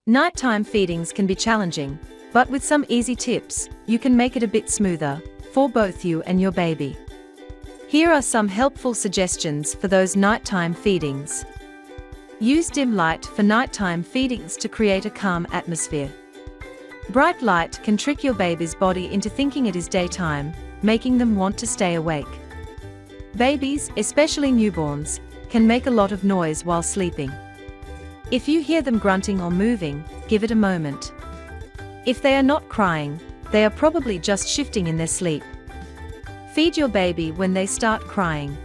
Nighttime feedings can be challenging, but with some easy tips, you can make it a bit smoother for both you and your baby. Here are some helpful suggestions for those nighttime feedings. Use dim light for nighttime feedings to create a calm atmosphere. Bright light can trick your baby's body into thinking it is daytime, making them want to stay awake. Babies, especially newborns, can make a lot of noise while sleeping. If you hear them grunting or moving, give it a moment. If they are not crying, they are probably just shifting in their sleep. Feed your baby when they start crying.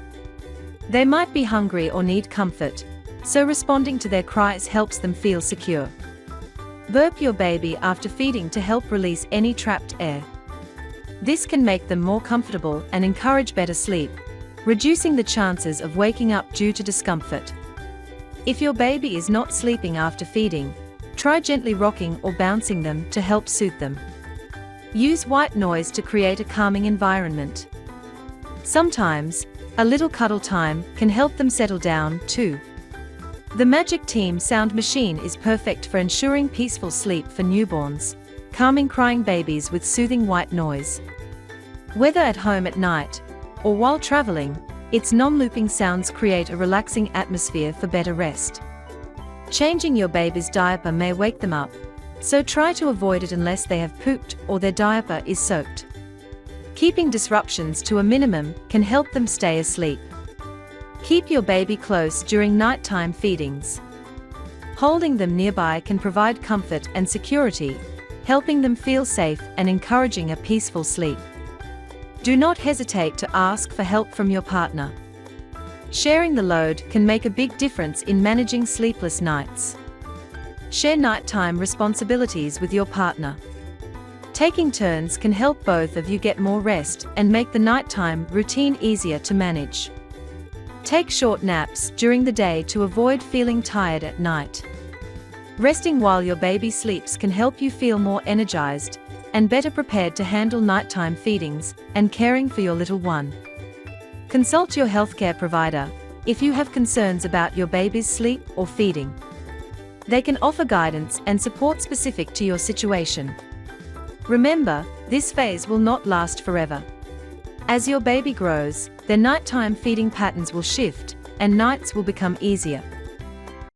They might be hungry or need comfort, so responding to their cries helps them feel secure. Burp your baby after feeding to help release any trapped air. This can make them more comfortable and encourage better sleep, reducing the chances of waking up due to discomfort. If your baby is not sleeping after feeding, try gently rocking or bouncing them to help soothe them. Use white noise to create a calming environment. Sometimes, a little cuddle time can help them settle down, too. The Magic Team Sound Machine is perfect for ensuring peaceful sleep for newborns, calming crying babies with soothing white noise. Whether at home at night or while traveling, its non-looping sounds create a relaxing atmosphere for better rest. Changing your baby's diaper may wake them up, so try to avoid it unless they have pooped or their diaper is soaked. Keeping disruptions to a minimum can help them stay asleep. Keep your baby close during nighttime feedings. Holding them nearby can provide comfort and security, helping them feel safe and encouraging a peaceful sleep. Do not hesitate to ask for help from your partner. Sharing the load can make a big difference in managing sleepless nights. Share nighttime responsibilities with your partner. Taking turns can help both of you get more rest and make the nighttime routine easier to manage. Take short naps during the day to avoid feeling tired at night. Resting while your baby sleeps can help you feel more energized and better prepared to handle nighttime feedings and caring for your little one. Consult your healthcare provider if you have concerns about your baby's sleep or feeding. They can offer guidance and support specific to your situation. Remember, this phase will not last forever. As your baby grows, their nighttime feeding patterns will shift, and nights will become easier.